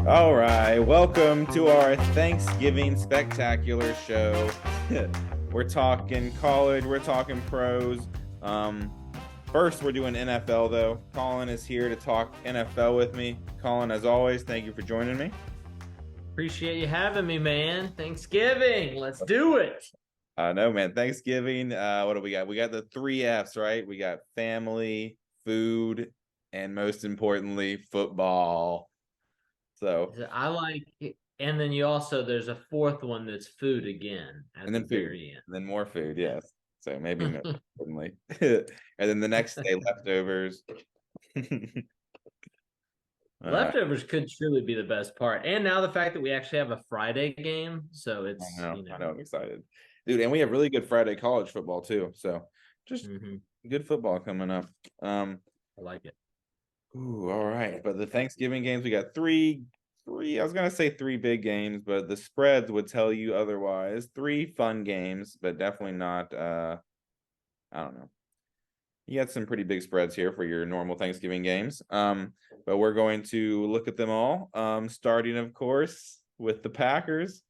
All right, welcome to our Thanksgiving spectacular show. We're talking college, we're talking pros. First, we're doing NFL though. Colin is here to talk NFL with me. Colin, as always, thank you for joining me. Appreciate you having me, man. Thanksgiving. Let's do it. No, man, Thanksgiving. What do we got? We got the three F's, right? We got family, food, and most importantly, football. So, I like it. And then there's a fourth one that's food again at and the then food, very and then more food, end. yes. So maybe Yeah. most importantly, and then the next day leftovers. uh, Leftovers could truly be the best part. And now the fact that we actually have a Friday game. So I know, I'm excited, dude. And we have really good Friday college football too. So just good football coming up. I like it. Ooh, all right. But the Thanksgiving games, we got three. I was gonna say three big games, but the spreads would tell you otherwise. Three fun games, but definitely not. I don't know. You got some pretty big spreads here for your normal Thanksgiving games. But we're going to look at them all. Starting, of course, with the Packers.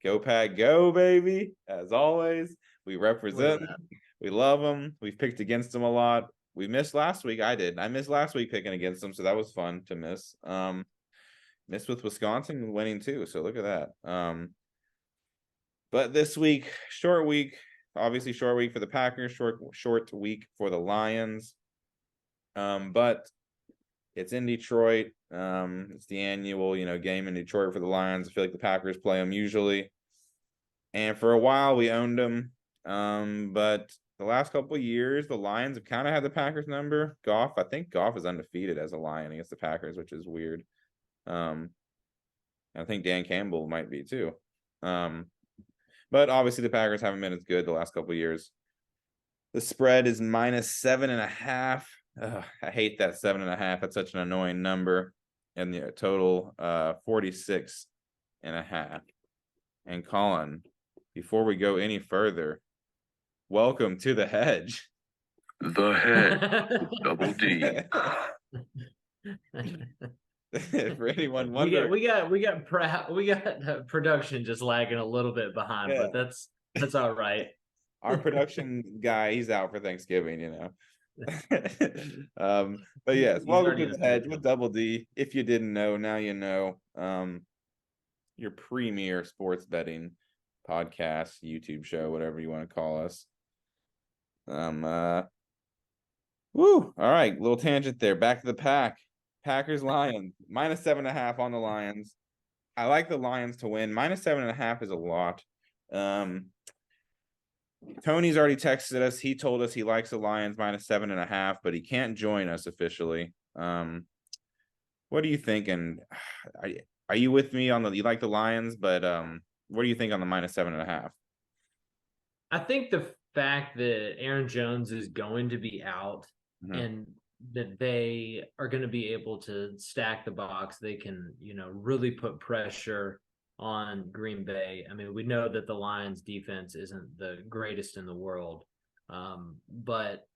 Go Pack, go, baby. As always, we represent them. We love them. We've picked against them a lot. We missed last week. I did. I missed last week picking against them, so that was fun to miss. Missed with Wisconsin winning too, so look at that. But this week, short week, obviously short week for the Packers, short week for the Lions. But it's in Detroit. It's the annual, game in Detroit for the Lions. I feel like the Packers play them usually. And for a while we owned them. But the last couple of years, the Lions have kind of had the Packers number. I think Goff is undefeated as a Lion against the Packers, which is weird. I think Dan Campbell might be too. But obviously the Packers haven't been as good the last couple of years. The spread is -7.5. I hate that 7.5. That's such an annoying number. And the total 46.5. And Colin, before we go any further, welcome to the hedge. The hedge, double D. For anyone wondering, we got production just lagging a little bit behind, yeah. but that's all right. Our production guy, he's out for Thanksgiving. But yes, welcome to the hedge with Double D. If you didn't know, now you know. Your premier sports betting podcast, YouTube show, whatever you want to call us. All right, little tangent there. Back to the pack. Packers Lions -7.5 on the Lions. I like the Lions to win. -7.5 is a lot. Tony's already texted us. He told us he likes the Lions -7.5, but he can't join us officially. What are you thinking? Are you with me on you like the Lions, but what do you think on the -7.5? I think the fact that Aaron Jones is going to be out and that they are going to be able to stack the box, they can, really put pressure on Green Bay. I mean, we know that the Lions defense isn't the greatest in the world, but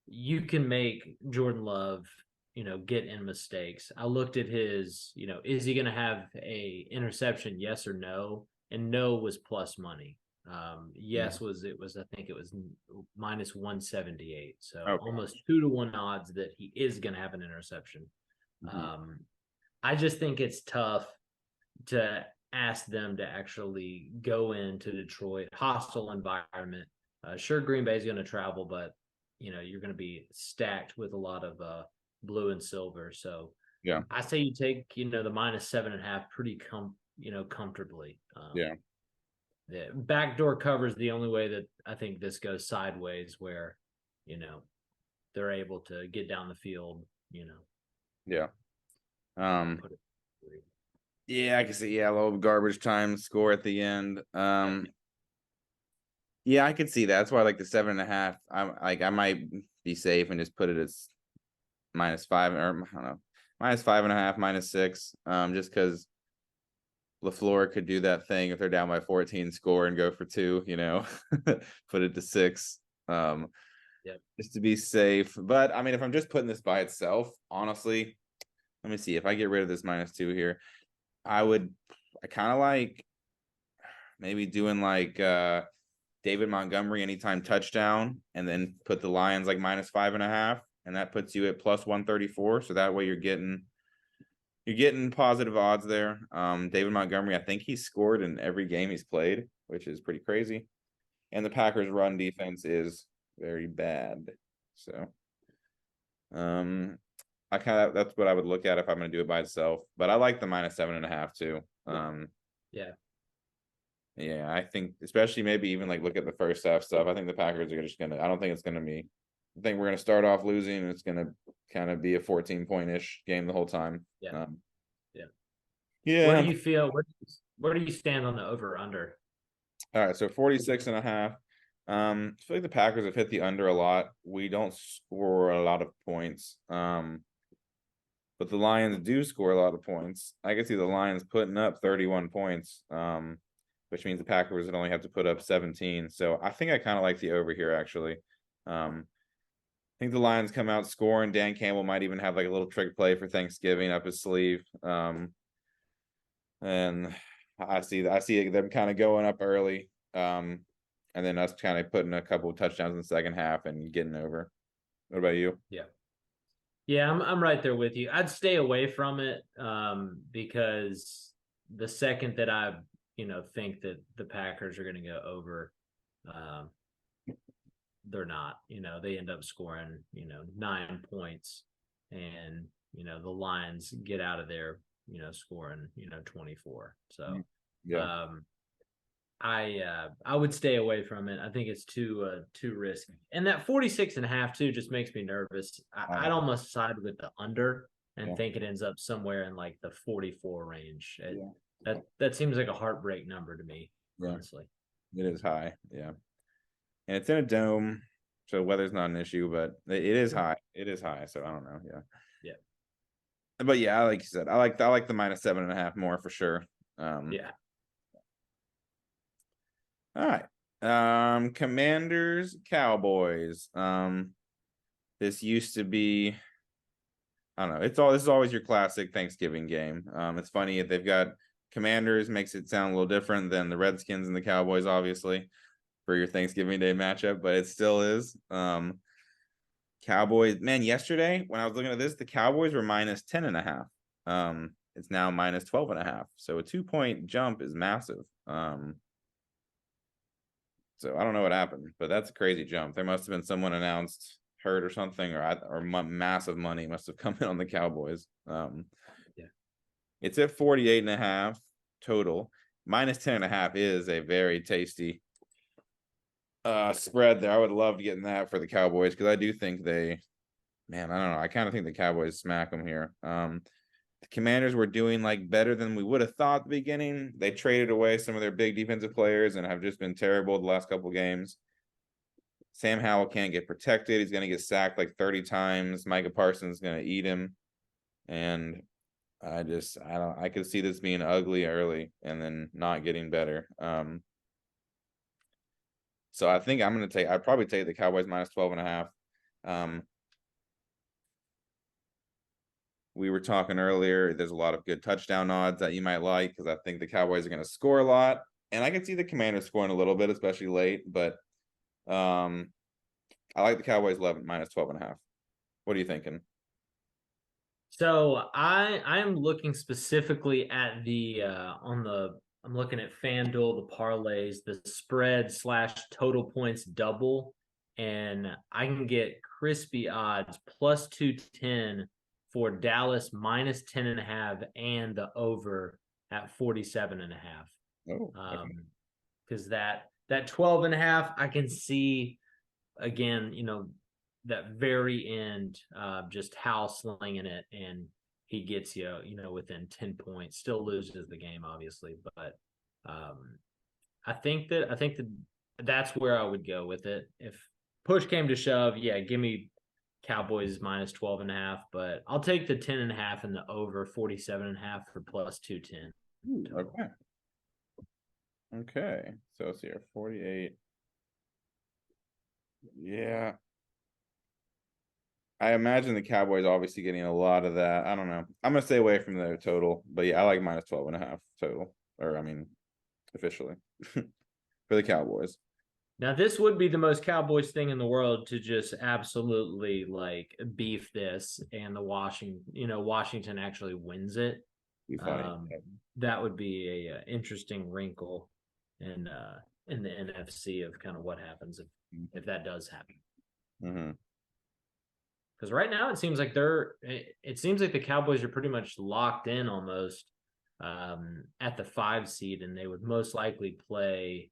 you can make Jordan Love, get in mistakes. I looked at his, is he going to have a interception? Yes or no? And no was plus money. Yes I think it was -178. So almost 2-to-1 odds that he is going to have an interception. I just think it's tough to ask them to actually go into Detroit, hostile environment. Sure, Green Bay is going to travel, but you're going to be stacked with a lot of blue and silver. So yeah, I say you take the -7.5 pretty comfortably. The backdoor cover is the only way that I think this goes sideways, where they're able to get down the field. Yeah. Yeah, I can see. Yeah, a little garbage time score at the end. Yeah, I could see that. That's why I like the 7.5. I might be safe and just put it as -5, or I don't know, -5.5, -6. Just because LaFleur could do that thing if they're down by 14, score and go for 2. Put it to 6. Just to be safe. But I mean, if I'm just putting this by itself, honestly, let me see if I get rid of this -2 here. I kind of like maybe doing like David Montgomery anytime touchdown, and then put the Lions like -5.5, and that puts you at +134. So that way you're getting positive odds there. David Montgomery, I think he scored in every game he's played, which is pretty crazy. And the Packers' run defense is very bad. So, that's what I would look at if I'm going to do it by itself. But I like the -7.5 too. Yeah, I think especially maybe even like look at the first half stuff. I think the Packers are just gonna. I don't think it's gonna be. I think we're gonna start off losing, and it's gonna kind of be a 14-point-ish game the whole time. Yeah. Yeah. Where do you feel? Where do you stand on the over under? All right, so 46.5. I feel like the Packers have hit the under a lot. We don't score a lot of points. But the Lions do score a lot of points. I can see the Lions putting up 31 points. Which means the Packers would only have to put up 17. So I think I kind of like the over here, actually. I think the Lions come out scoring. Dan Campbell might even have like a little trick play for Thanksgiving up his sleeve. And I see them kind of going up early. And then us kind of putting a couple of touchdowns in the second half and getting over. What about you? Yeah, I'm right there with you. I'd stay away from it because the second that I think that the Packers are going to go over, they're not. They end up scoring 9 points, and the Lions get out of there scoring 24. So Yeah. I would stay away from it. I think it's too risky, and that 46.5 too just makes me nervous. I'd almost side with the under and think it ends up somewhere in like the 44 range. That seems like a heartbreak number to me, honestly. It is high, yeah. And it's in a dome, so weather's not an issue, but it is high. It is high, so I don't know. Yeah. But yeah, like you said, I like the -7.5 more for sure. All right. Commanders, Cowboys. This used to be, I don't know. This is always your classic Thanksgiving game. It's funny if they've got Commanders, makes it sound a little different than the Redskins and the Cowboys, obviously, for your Thanksgiving Day matchup, but it still is. Cowboys, man, yesterday when I was looking at this, the Cowboys were -10.5. It's now -12.5. So a 2-point jump is massive. So I don't know what happened, but that's a crazy jump. There must have been someone announced hurt or something, or massive money must have come in on the Cowboys. It's at 48.5 total. -10.5 is a very tasty spread there. I would love getting that for the Cowboys because I do think I don't know. I kind of think the Cowboys smack them here. The Commanders were doing like better than we would have thought at the beginning. They traded away some of their big defensive players and have just been terrible the last couple of games. Sam Howell can't get protected. He's going to get sacked like 30 times. Micah Parsons is going to eat him. And I could see this being ugly early and then not getting better. So I think I'd probably take the Cowboys -12.5. We were talking earlier, there's a lot of good touchdown odds that you might like because I think the Cowboys are going to score a lot. And I can see the Commanders scoring a little bit, especially late. But I like the Cowboys -12.5. What are you thinking? So I am looking specifically at I'm looking at FanDuel, the parlays, the spread / total points double, and I can get crispy odds +210 for Dallas -10.5 and the over at 47.5. Oh, okay. Because that 12.5, I can see again, that very end, just Hal slinging it, and he gets you, within 10 points. Still loses the game, obviously, but I think that's where I would go with it. If push came to shove, give me Cowboys -12.5, but I'll take the 10.5 and the over 47.5 for +210. Okay. So let's see here, 48. Yeah. I imagine the Cowboys obviously getting a lot of that. I don't know. I'm gonna stay away from their total, but yeah, I like minus 12.5 total. Or I mean, officially for the Cowboys. Now, this would be the most Cowboys thing in the world to just absolutely like beef this, and Washington actually wins it. Be funny. That would be a interesting wrinkle in the NFC of kind of what happens if that does happen. Mm-hmm. Because right now it seems like the Cowboys are pretty much locked in almost at the 5 seed, and they would most likely play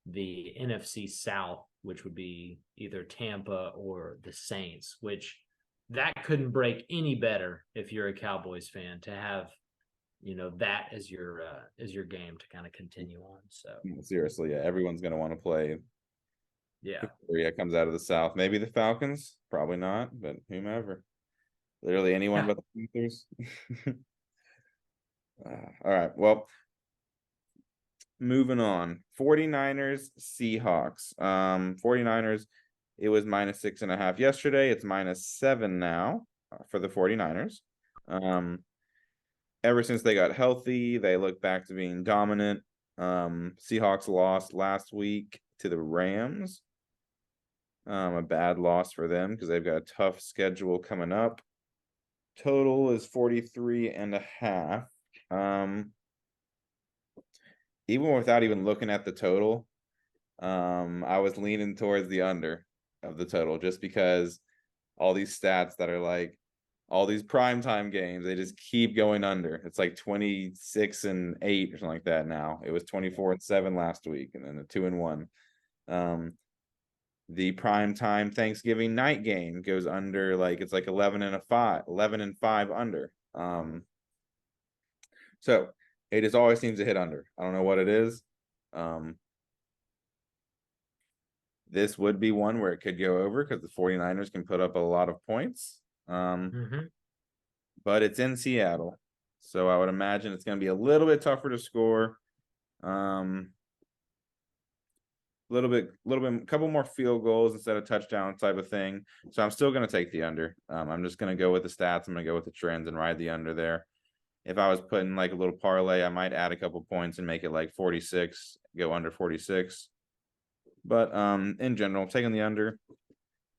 the NFC South, which would be either Tampa or the Saints, which that couldn't break any better if you're a Cowboys fan to have, that as your game to kind of continue on. So seriously, yeah, everyone's gonna want to play. Yeah. Korea comes out of the South. Maybe the Falcons, probably not, but whomever. Literally anyone but the Panthers. All right. Well, moving on. 49ers, Seahawks. 49ers, it was minus 6.5 yesterday. It's minus 7 now for the 49ers. Ever since they got healthy, they look back to being dominant. Seahawks lost last week to the Rams. A bad loss for them because they've got a tough schedule coming up. Total is 43.5. Even without even looking at the total, I was leaning towards the under of the total just because all these stats that are like all these primetime games, they just keep going under. It's like 26-8 or something like that now. It was 24-7 last week, and then a 2-1. The primetime Thanksgiving night game goes under, like it's like 11-5 under. So it just always seems to hit under. I don't know what it is. This would be one where it could go over because the 49ers can put up a lot of points. But it's in Seattle, so I would imagine it's going to be a little bit tougher to score. A couple more field goals instead of touchdown type of thing. So I'm still going to take the under. I'm just going to go with the stats. I'm going to go with the trends and ride the under there. If I was putting like a little parlay, I might add a couple points and make it like 46, go under 46. But in general, I'm taking the under.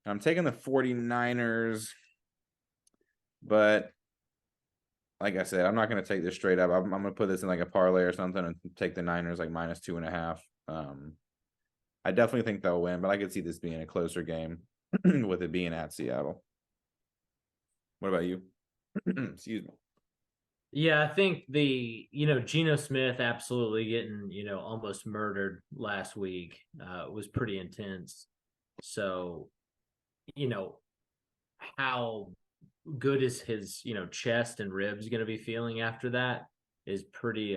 I'm taking the 49ers, but like I said, I'm not going to take this straight up. I'm going to put this in like a parlay or something and take the Niners like minus 2.5. I definitely think they'll win, but I could see this being a closer game with it being at Seattle. What about you? Excuse me. Yeah, I think Geno Smith absolutely getting, almost murdered last week was pretty intense. So, how good is his, chest and ribs going to be feeling after that is pretty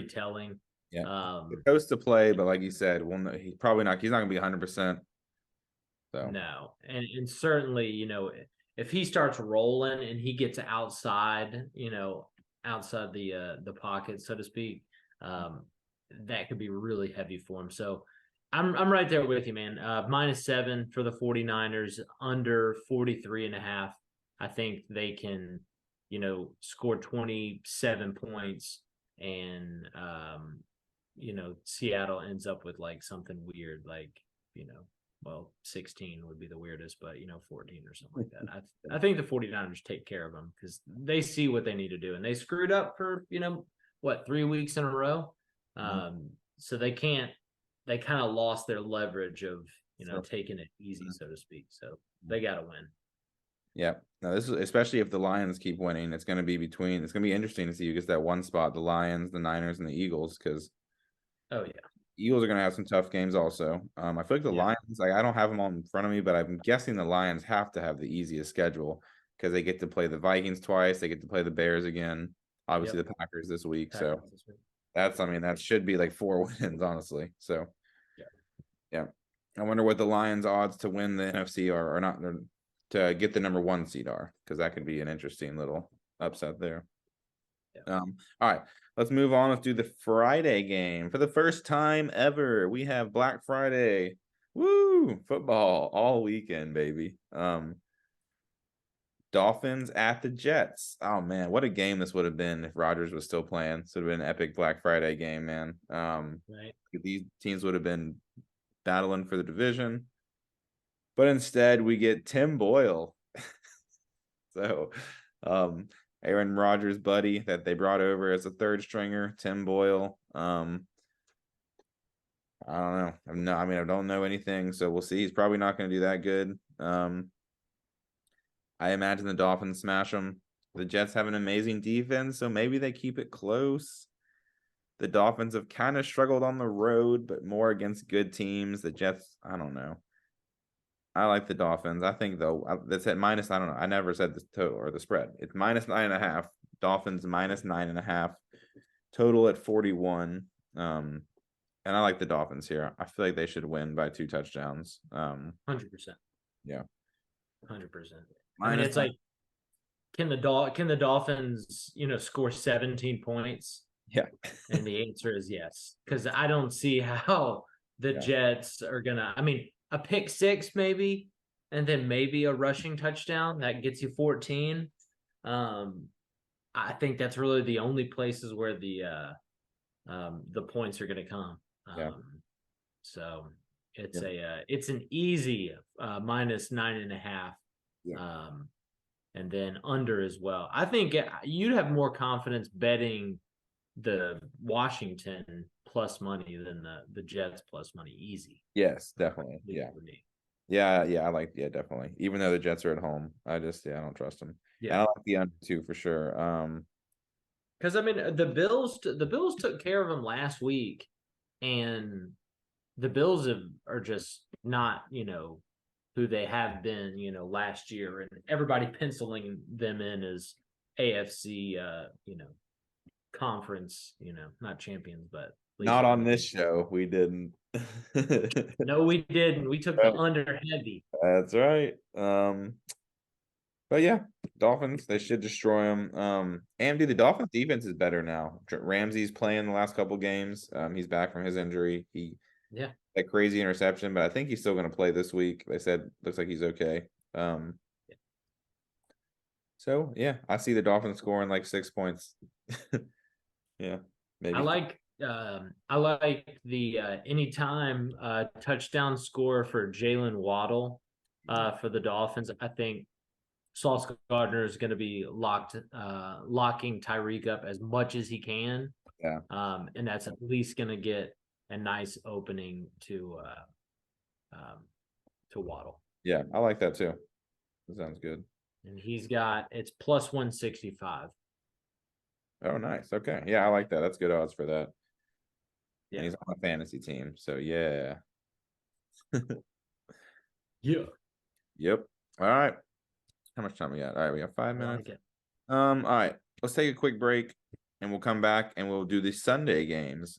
telling. Yeah, supposed to play, but like you said, he's probably not. He's not going to be 100%. So no, and certainly, if he starts rolling and he gets outside, outside the pocket, so to speak, that could be really heavy for him. So I'm right there with you, man. -7 for the 49ers, under 43.5. I think they can, score 27 points, and Seattle ends up with like something weird, like 16 would be the weirdest, but 14 or something like that. I think the 49ers take care of them because they see what they need to do, and they screwed up for 3 weeks in a row. So they kind of lost their leverage of taking it easy, so to speak. So they got to win. Yeah. Now this is especially if the Lions keep winning. It's going to be interesting to see who gets that one spot: the Lions, the Niners, and the Eagles. Because Eagles are going to have some tough games also. I feel like the Lions, I don't have them all in front of me, but I'm guessing the Lions have to have the easiest schedule because they get to play the Vikings twice. They get to play the Bears again. Obviously, the Packers this week. That should be like 4 wins, honestly. So, yeah. I wonder what the Lions' odds to win the NFC are, or not, to get the number 1 seed are, because that could be an interesting little upset there. All right, let's move on. Let's do the Friday game. For the first time ever, we have Black Friday. Woo! Football all weekend, baby. Dolphins at the Jets. Oh man, what a game this would have been if Rodgers was still playing. This would have been an epic Black Friday game, man. Right. These teams would have been battling for the division, but instead we get Tim Boyle. So, Aaron Rodgers' buddy that they brought over as a third stringer, Tim Boyle. I don't know. I don't know anything, so we'll see. He's probably not going to do that good. I imagine the Dolphins smash them. The Jets have an amazing defense, so maybe they keep it close. The Dolphins have kind of struggled on the road, but more against good teams. The Jets, I don't know. I like the Dolphins. I think, though, that's at minus, I don't know. I never said the total or the spread. It's minus 9.5. Dolphins minus 9.5. Total at 41. And I like the Dolphins here. I feel like they should win by 2 touchdowns. 100%. Yeah. 100%. I mean, it's like, can the Dolphins, score 17 points? Yeah. And the answer is yes, because I don't see how the Jets are gonna. I mean, a pick 6 maybe, and then maybe a rushing touchdown that gets you 14. I think that's really the only places where the points are gonna come. So it's an easy minus 9.5. Yeah. And then under as well. I think you'd have more confidence betting the Washington plus money than the Jets plus money. Easy. Yes, definitely. Yeah. I like, definitely. Even though the Jets are at home, I don't trust them. Yeah. And I like the under too for sure. Because I mean the Bills took care of them last week, and the Bills are just not, who they have been, last year, and everybody penciling them in as AFC, conference, not champions, but not on this show. We didn't. No, we didn't. We took the under heavy. That's right. But yeah, Dolphins, they should destroy them. The Dolphins defense is better now. Ramsey's playing the last couple games. He's back from his injury. That crazy interception, but I think he's still going to play this week. They said looks like he's okay. So yeah, I see the Dolphins scoring like 6 points. Yeah, maybe. I like the anytime touchdown score for Jalen Waddle for the Dolphins. I think Sauce Gardner is going to be locking Tyreek up as much as he can. Yeah. And that's at least going to get a nice opening to Waddle. Yeah, I like that too. That sounds good. And it's plus 165. Oh, nice. Okay. Yeah, I like that. That's good odds for that. Yeah. And he's on a fantasy team. So yeah. Yeah. Yep. All right. How much time we got? All right, we got 5 minutes. All right. Let's take a quick break and we'll come back and we'll do the Sunday games.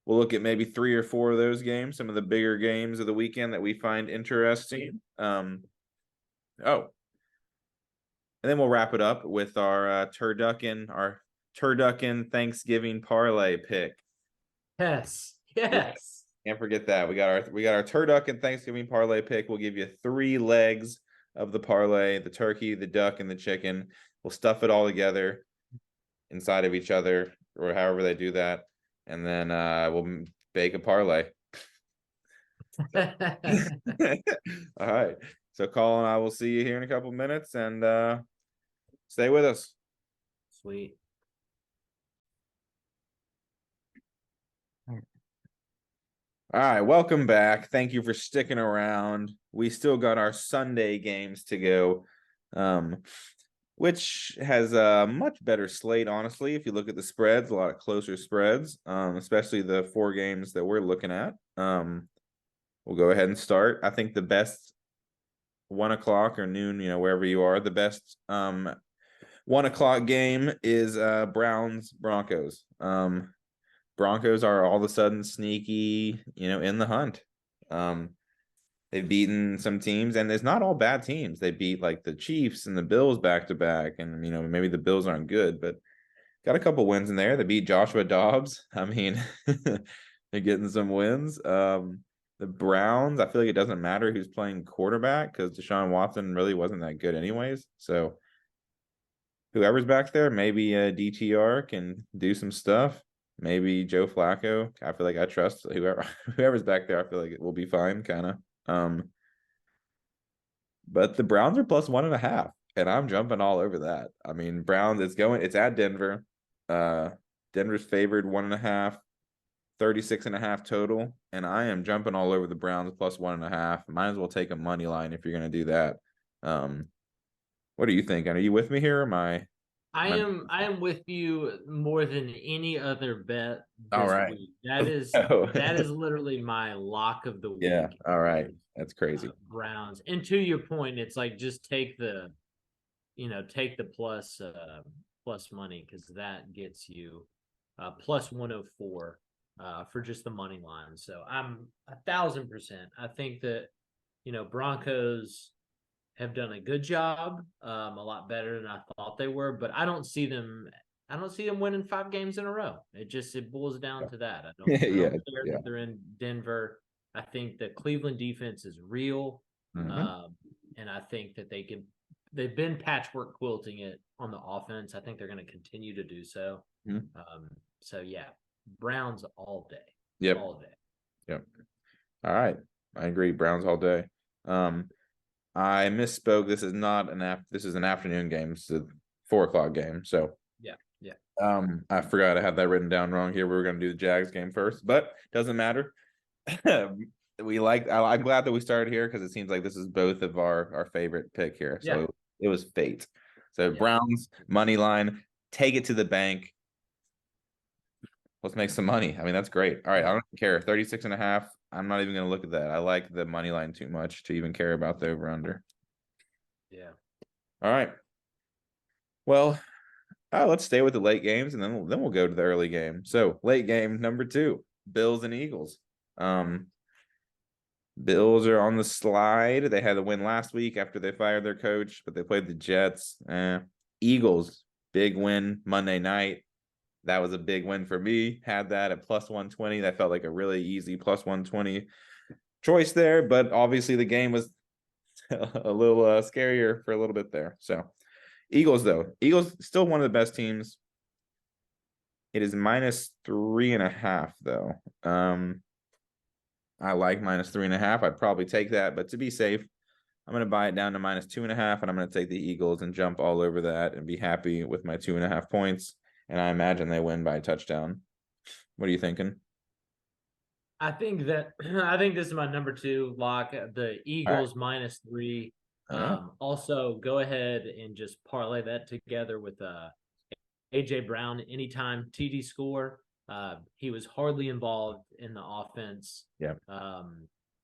We'll look at maybe 3 or 4 of those games, some of the bigger games of the weekend that we find interesting. And then we'll wrap it up with our Turduckin Thanksgiving parlay pick. Yes. Can't forget that. We got our Turduckin Thanksgiving parlay pick. We'll give you 3 legs of the parlay: the turkey, the duck, and the chicken. We'll stuff it all together inside of each other, or however they do that. And then we'll bake a parlay. All right. So Colin, I will see you here in a couple minutes, and stay with us. Sweet. All right, welcome back. Thank you for sticking around. We still got our Sunday games to go, which has a much better slate, honestly. If you look at the spreads, a lot of closer spreads, especially the 4 games that we're looking at. We'll go ahead and start. I think the best 1 o'clock or noon, wherever you are, the best 1 o'clock game is Browns Broncos. Broncos are all of a sudden sneaky, in the hunt. They've beaten some teams, and it's not all bad teams. They beat like the Chiefs and the Bills back to back, and maybe the Bills aren't good, but got a couple wins in there. They beat Joshua Dobbs. I mean, they're getting some wins. The The Browns, I feel like it doesn't matter who's playing quarterback because Deshaun Watson really wasn't that good anyways. So whoever's back there, maybe DTR can do some stuff. Maybe Joe Flacco. I feel like I trust whoever's back there. I feel like it will be fine, kind of. But the Browns are plus 1.5, and I'm jumping all over that. I mean, Browns. It's at Denver. Denver's favored 1.5, 36.5 total, and I am jumping all over the Browns plus 1.5. Might as well take a money line if you're going to do that. What do you think? Are you with me here? Or am I? I am with you more than any other bet All this right. week. That is Oh. that is literally my lock of the week. Yeah. All right. That's crazy. Browns. And to your point, it's like just take the plus money because that gets you plus 104 for just the money line. So I'm 1,000%. I think that Broncos have done a good job, a lot better than I thought they were, but I don't see them winning 5 games in a row. It boils down to that. I don't care that they're in Denver. I think the Cleveland defense is real. And I think that they've been patchwork quilting it on the offense. I think they're going to continue to do so. So yeah, Browns all day. Yep. All day. Yep. All right. I agree. Browns all day. I misspoke. This is not this is an afternoon game. It's a 4:00 game. So yeah. I forgot I had that written down wrong here. We were going to do the Jags game first, but doesn't matter. I'm glad that we started here because it seems like this is both of our favorite pick here. So it was fate. So Browns money line, take it to the bank. Let's make some money. I mean, that's great. All right. I don't care. 36.5. I'm not even going to look at that. I like the money line too much to even care about the over under. Yeah. All right. Well, let's stay with the late games and then we'll go to the early game. So late game number 2, Bills and Eagles. Bills are on the slide. They had a win last week after they fired their coach, but they played the Jets. Eagles, big win Monday night. That was a big win for me. Had that at plus 120. That felt like a really easy plus 120 choice there, but obviously the game was a little scarier for a little bit there. So Eagles still one of the best teams. It is minus 3.5 though. I like minus 3.5. I'd probably take that, but to be safe, I'm going to buy it down to minus 2.5, and I'm going to take the Eagles and jump all over that and be happy with my 2.5 points. And I imagine they win by a touchdown. What are you thinking? I think this is my number 2 lock. The Eagles minus 3. Also, go ahead and just parlay that together with AJ Brown anytime TD score. He was hardly involved in the offense.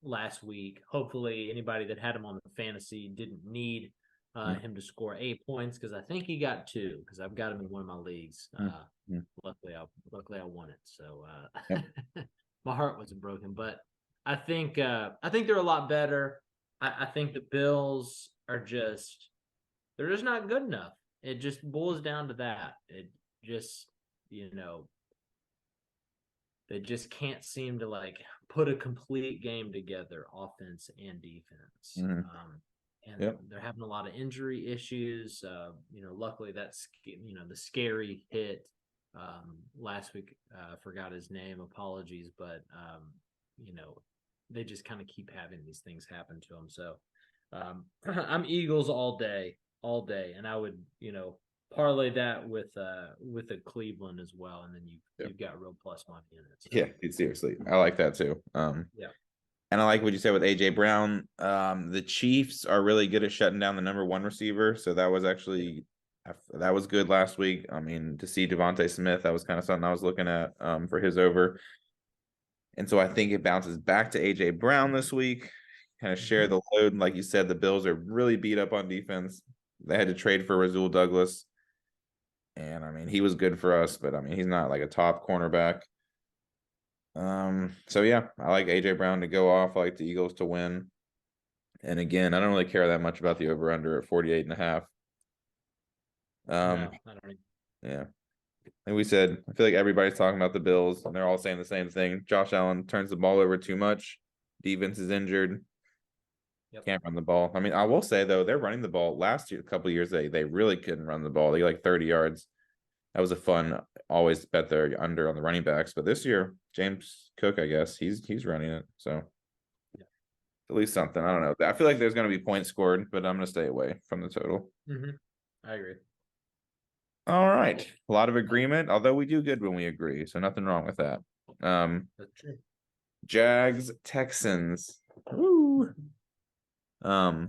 Last week. Hopefully, anybody that had him on the fantasy didn't need him to score 8 points because I think he got 2 because I've got him in one of my leagues. Luckily I won it. So my heart wasn't broken, but I think they're a lot better. I think the Bills they're just not good enough. It just boils down to that. It just they just can't seem to put a complete game together, offense and defense. They're having a lot of injury issues. Luckily that's the scary hit last week. I forgot his name. Apologies, but they just kind of keep having these things happen to them. So I'm Eagles all day, and I would parlay that with a Cleveland as well, and then you've got real plus money in it. So. Yeah, seriously, I like that too. And I like what you said with AJ Brown. The Chiefs are really good at shutting down the number 1 receiver. So that was good last week. I mean, to see Devontae Smith, that was kind of something I was looking at for his over. And so I think it bounces back to AJ Brown this week, kind of share the load. And like you said, the Bills are really beat up on defense. They had to trade for Rasul Douglas. And I mean, he was good for us, but I mean, he's not like a top cornerback. So yeah, I like AJ Brown to go off. I like the Eagles to win. And again, I don't really care that much about the over under at 48.5. No, I don't. Yeah. And we said, I feel like everybody's talking about the Bills and they're all saying the same thing. Josh Allen turns the ball over too much. Defense is injured. Yep. Can't run the ball. I mean, I will say though, they're running the ball. Last year, a couple of years, they really couldn't run the ball. They like 30 yards. That was a fun. Always bet they're under on the running backs. But this year, James Cook, I guess he's running it. So at least something. I don't know. I feel like there's going to be points scored, but I'm going to stay away from the total. I agree. All right, a lot of agreement. Although we do good when we agree, so nothing wrong with that. That's true. Jags Texans. Woo. I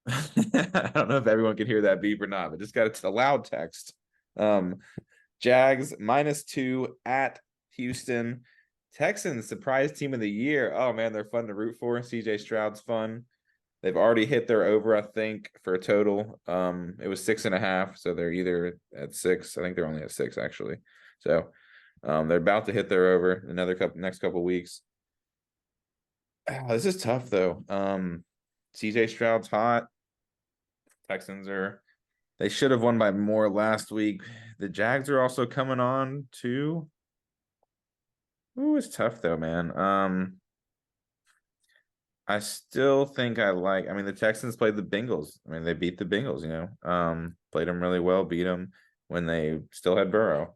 don't know if everyone can hear that beep or not, but just got a loud text. Jags -2 at Houston. Texans surprise team of the year. Oh man, they're fun to root for. CJ Stroud's fun. They've already hit their over, I think, for a total. It was 6.5, so they're either at 6. I think they're only at 6 actually. So they're about to hit their over next couple weeks. This is tough though. CJ Stroud's hot. Texans they should have won by more last week. The Jags are also coming on too. Ooh, it's tough though, man. I still think the Texans played the Bengals. I mean, they beat the Bengals, played them really well, beat them when they still had Burrow.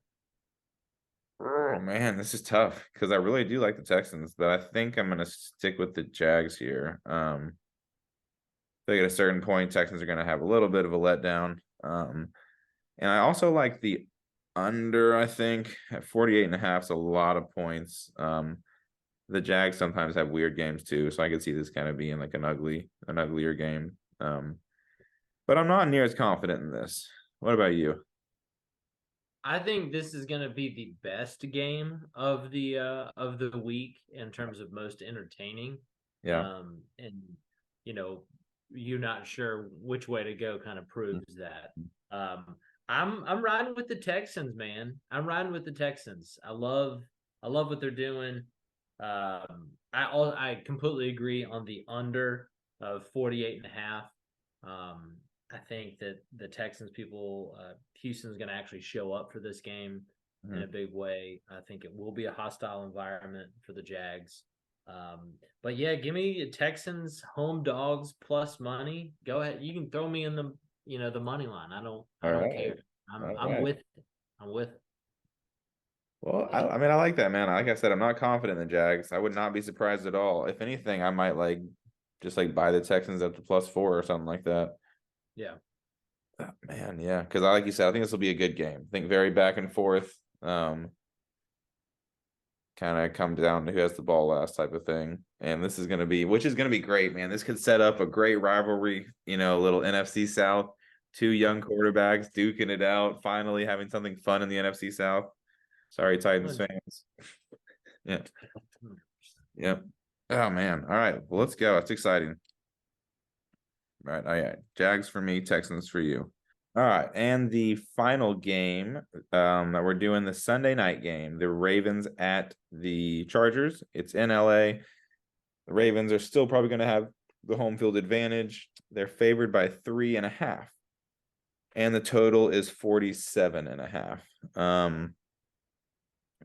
Oh man, this is tough because I really do like the Texans, but I think I'm gonna stick with the Jags here. I think at a certain point, Texans are gonna have a little bit of a letdown. And I also like the under, I think, at 48.5 is a lot of points. The Jags sometimes have weird games too, so I could see this kind of being like an uglier game. But I'm not near as confident in this. What about you? I think this is going to be the best game of the week in terms of most entertaining. Yeah. And you're not sure which way to go kind of proves that. I'm riding with the Texans, man. I'm riding with the Texans. I love what they're doing. I completely agree on the under of 48.5. I think that the Texans Houston's going to actually show up for this game in a big way. I think it will be a hostile environment for the Jags. But yeah, give me Texans home dogs plus money. Go ahead. You can throw me in the money line. I don't care. I'm with it. I'm with it. Well, I mean, I like that, man. Like I said, I'm not confident in the Jags. I would not be surprised at all. If anything, I might just buy the Texans up to +4 or something like that. Yeah. Oh, man, yeah. Because like you said, I think this will be a good game. I think very back and forth. Kind of come down to who has the ball last type of thing. And which is going to be great, man. This could set up a great rivalry, a little NFC South. 2 young quarterbacks duking it out, finally having something fun in the NFC South. Sorry, Titans fans. Yeah. Yep. Oh man. All right. Well, let's go. It's exciting. All right. Jags for me, Texans for you. All right. And the final game that we're doing, the Sunday night game, the Ravens at the Chargers. It's in LA. The Ravens are still probably going to have the home field advantage. They're favored by 3.5. And the total is 47.5.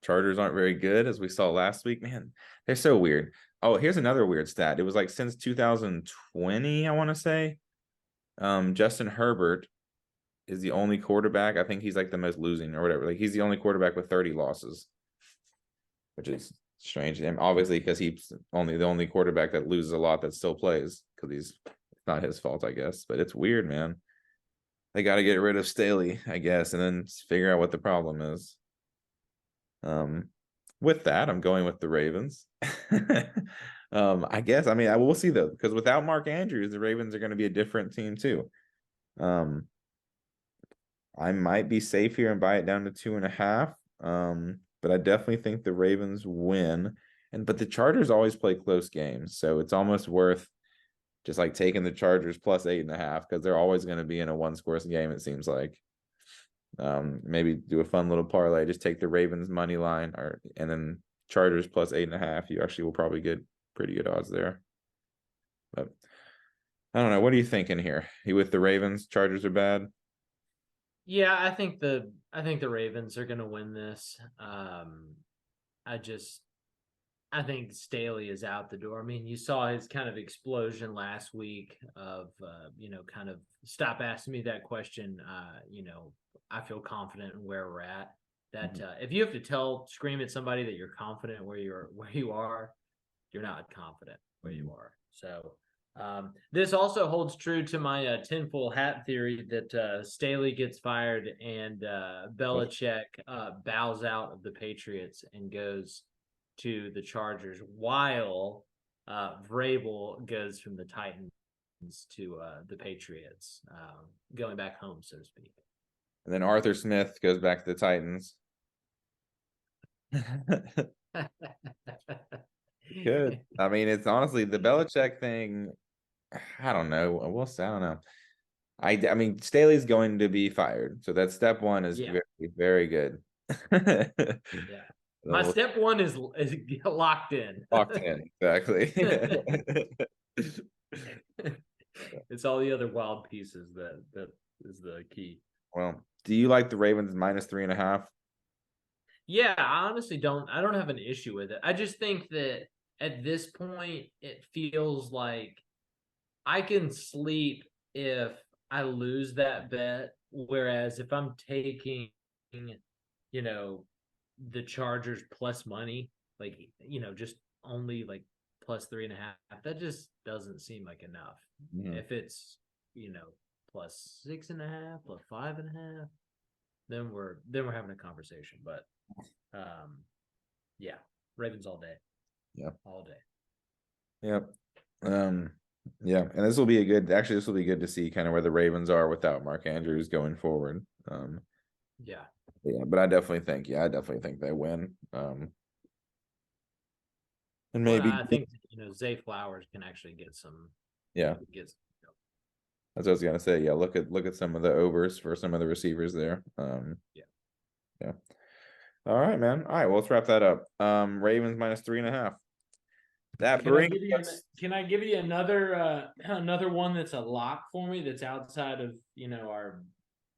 Chargers aren't very good, as we saw last week. Man, they're so weird. Oh, here's another weird stat. It was since 2020, I want to say. Justin Herbert is the only quarterback. I think he's the most losing or whatever. He's the only quarterback with 30 losses, which is strange. And obviously, because he's the only quarterback that loses a lot that still plays, because it's not his fault, I guess. But it's weird, man. They got to get rid of Staley, I guess, and then figure out what the problem is. With that, I'm going with the Ravens. I guess. I mean, I will see though, because without Mark Andrews, the Ravens are going to be a different team too. I might be safe here and buy it down to 2.5. But I definitely think the Ravens win. But the Chargers always play close games, so it's almost worth just taking the Chargers plus 8.5 because they're always going to be in a one-score game. It seems like. Maybe do a fun little parlay. Just take the Ravens money line, and then Chargers plus 8.5. You actually will probably get pretty good odds there. But I don't know. What are you thinking here? You with the Ravens? Chargers are bad. Yeah, I think the Ravens are going to win this. I think Staley is out the door. I mean, you saw his kind of explosion last week of, kind of stop asking me that question. I feel confident in where we're at. That if you have to scream at somebody that you're confident where you are, you're not confident where you are. So this also holds true to my tinfoil hat theory that Staley gets fired and Belichick bows out of the Patriots and goes to the Chargers, while Vrabel goes from the Titans to the Patriots, going back home, so to speak. And then Arthur Smith goes back to the Titans. Good. I mean, it's honestly the Belichick thing. I don't know. I don't know. I mean, Staley's going to be fired, so that step one is very, very good. Yeah. My step one is locked in. Locked in, exactly. It's all the other wild pieces that is the key. Well, do you like the Ravens -3.5? Yeah, I honestly don't. I don't have an issue with it. I just think that at this point, it feels like I can sleep if I lose that bet. Whereas if I'm taking, the Chargers plus money, just only like plus 3.5, that just doesn't seem like enough. If it's, plus 6.5, plus 5.5, then we're having a conversation. But yeah, Ravens all day. Yeah. All day. Yep. Yeah, and this will be good to see kind of where the Ravens are without Mark Andrews going forward. Yeah, but I definitely think they win. And maybe I think Zay Flowers can actually get some. Yeah, that's what I was gonna say. Yeah, look at some of the overs for some of the receivers there. Yeah. All right, man. All right, well, let's wrap that up. Ravens -3.5. That brings us. Can I give you another one that's a lock for me that's outside of our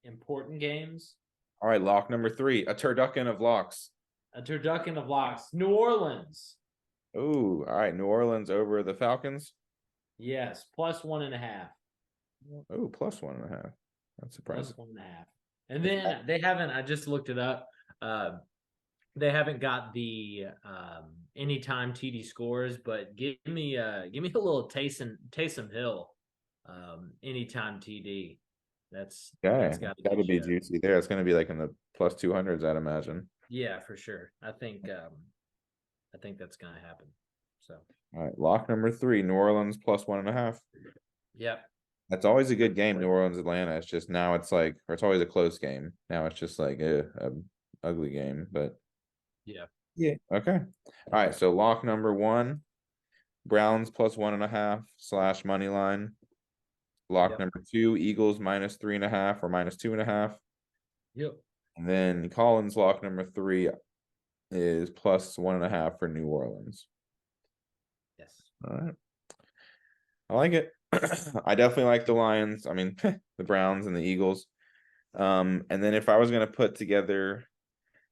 important games? All right, lock number 3, a turducken of locks. A turducken of locks. New Orleans. Oh, all right. New Orleans over the Falcons. Yes, plus 1.5. Oh, plus 1.5. That's surprising. Plus 1.5. And then they haven't. I just looked it up. They haven't got the anytime TD scores, but give me a little Taysom Hill anytime TD. That's got to be juicy there. It's going to be like in the plus 200s, I'd imagine. Yeah, for sure. I think that's going to happen. So all right, lock number 3, New Orleans plus 1.5. Yep. That's always a good game, New Orleans Atlanta. It's just now it's like, or it's always a close game. Now it's just like a ugly game, but yeah. Okay. All right. So lock number 1, Browns plus 1.5 / money line. Lock number 2, Eagles -3.5 or -2.5. Yep. And then Collins lock number 3 is plus 1.5 for New Orleans. Yes. All right. I like it. I definitely like the Lions. I mean, the Browns and the Eagles. And then if I was going to put together,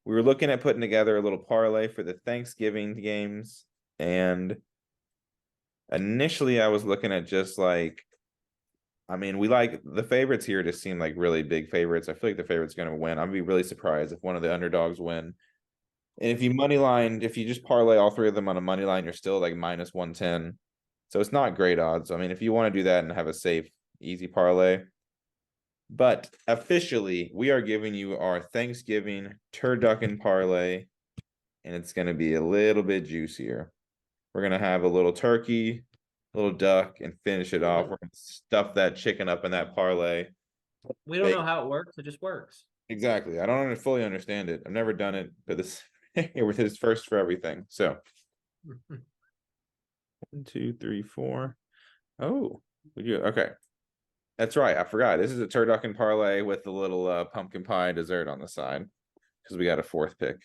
we were looking at putting together a little parlay for the Thanksgiving games. And initially I was looking at just like, I mean, we like the favorites here to seem like really big favorites. I feel like the favorite's going to win. I'd be really surprised if one of the underdogs win. And if you just parlay all 3 of them on a money line, you're still like -110. So it's not great odds. I mean, if you want to do that and have a safe, easy parlay. But officially, we are giving you our Thanksgiving turducken parlay, and it's going to be a little bit juicier. We're going to have a little turkey, a little duck, and finish it off. We're going to stuff that chicken up in that parlay. We don't know how it works. It just works. Exactly. I don't fully understand it. I've never done it, but this is first for everything. So 1, 2, 3, 4. Oh, okay. That's right. I forgot. This is a turducken parlay with a little pumpkin pie dessert on the side because we got a 4th pick.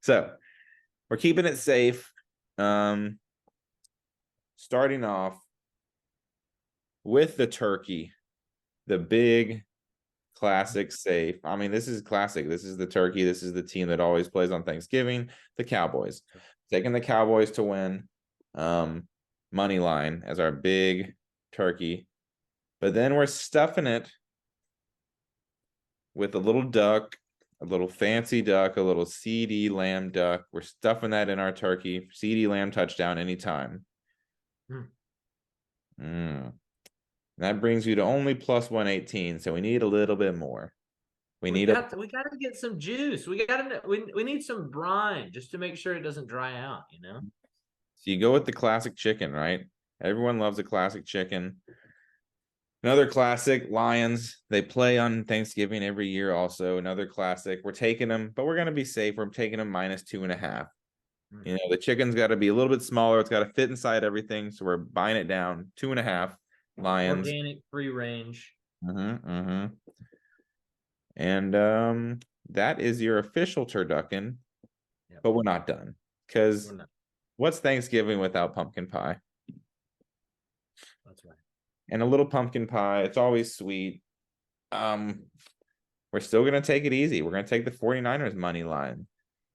So we're keeping it safe. Starting off with the turkey, the big classic safe. I mean, this is classic. This is the turkey. This is the team that always plays on Thanksgiving, the Cowboys. taking the Cowboys to win. Money line as our big turkey. But then we're stuffing it with a little duck, a little fancy duck, a little CD Lamb duck. We're stuffing that in our turkey. CD Lamb touchdown anytime. That brings you to only plus 118. So we need a little bit more. We got to get some juice. We need some brine just to make sure it doesn't dry out, you know? So you go with the classic chicken, right? Everyone loves a classic chicken. Another classic, Lions. They play on Thanksgiving every year also. Another classic. We're taking them, but we're going to be safe. We're taking them minus 2.5. You know, the chicken's got to be a little bit smaller. It's got to fit inside everything. So we're buying it down. 2.5. Lions. Organic, free range. And that is your official turducken. Yep. But we're not done. Because what's Thanksgiving without pumpkin pie? That's right. And a little pumpkin pie. It's always sweet. We're still going to take it easy. We're going to take the 49ers money line.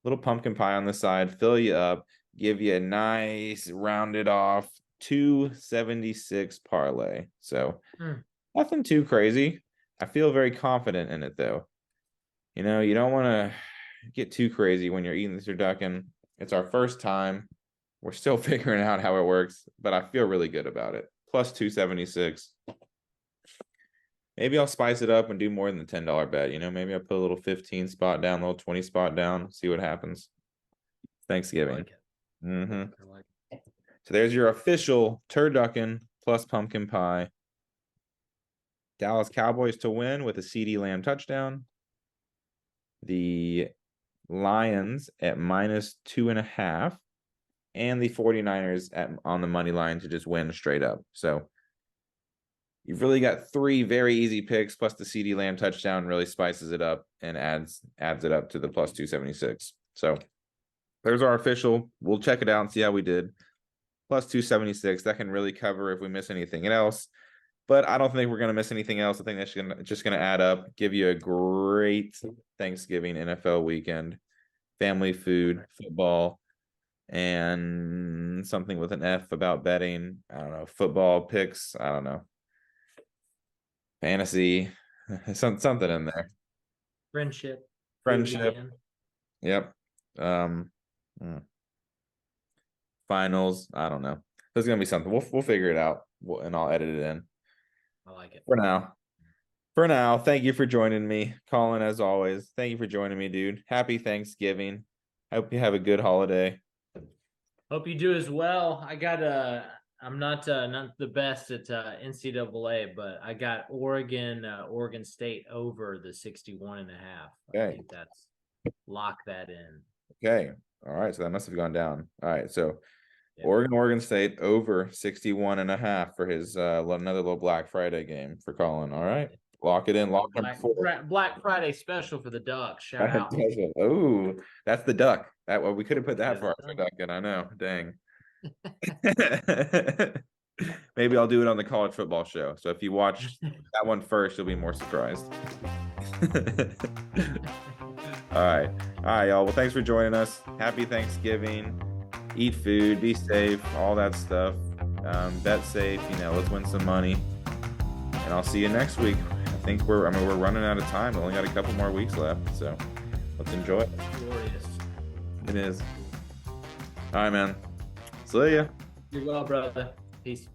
Little pumpkin pie on the side. Fill you up. Give you a nice rounded off 276 parlay. So nothing too crazy. I feel very confident in it, though. You know, you don't want to get too crazy when you're eating this turducken. It's our first time. We're still figuring out how it works, but I feel really good about it. Plus 276. Maybe I'll spice it up and do more than the $10 bet. You know, maybe I'll put a little 15 spot down, a little 20 spot down, see what happens. Thanksgiving. I like it. I like it. So there's your official turducken plus pumpkin pie. Dallas Cowboys to win with a CD Lamb touchdown. The Lions at minus 2.5. And the 49ers on the money line to just win straight up. So you've really got 3 very easy picks, plus the CD Lamb touchdown really spices it up and adds it up to the plus 276. So there's our official. We'll check it out and see how we did. Plus 276. That can really cover if we miss anything else. But I don't think we're going to miss anything else. I think that's just going to add up, give you a great Thanksgiving NFL weekend. Family food, football, and something with an F about betting. I don't know, football picks. I don't know, fantasy, something in there. Friendship. Yep. Finals. I don't know. There's gonna be something. We'll figure it out, and I'll edit it in. I like it. For now, thank you for joining me, Colin. As always, thank you for joining me, dude. Happy Thanksgiving. I hope you have a good holiday. Hope you do as well. I got I'm not the best at NCAA, but I got Oregon State over the 61.5. Okay. I think that's lock that in. Okay. All right. So that must have gone down. All right. So Oregon State over 61.5 for his another little Black Friday game for Colin. All right. Lock it in. Lock Black Friday special for the Ducks. Shout out. Oh, that's the duck. We could have put that for our duck in. I know. Dang. Maybe I'll do it on the college football show. So if you watch that one first, you'll be more surprised. All right, y'all. Well, thanks for joining us. Happy Thanksgiving. Eat food, be safe, all that stuff. Bet safe. You know, let's win some money. And I'll see you next week. I think we're running out of time. We only got a couple more weeks left, so let's enjoy it. Glorious. It is. All right, man. See ya. You're well, brother. Peace.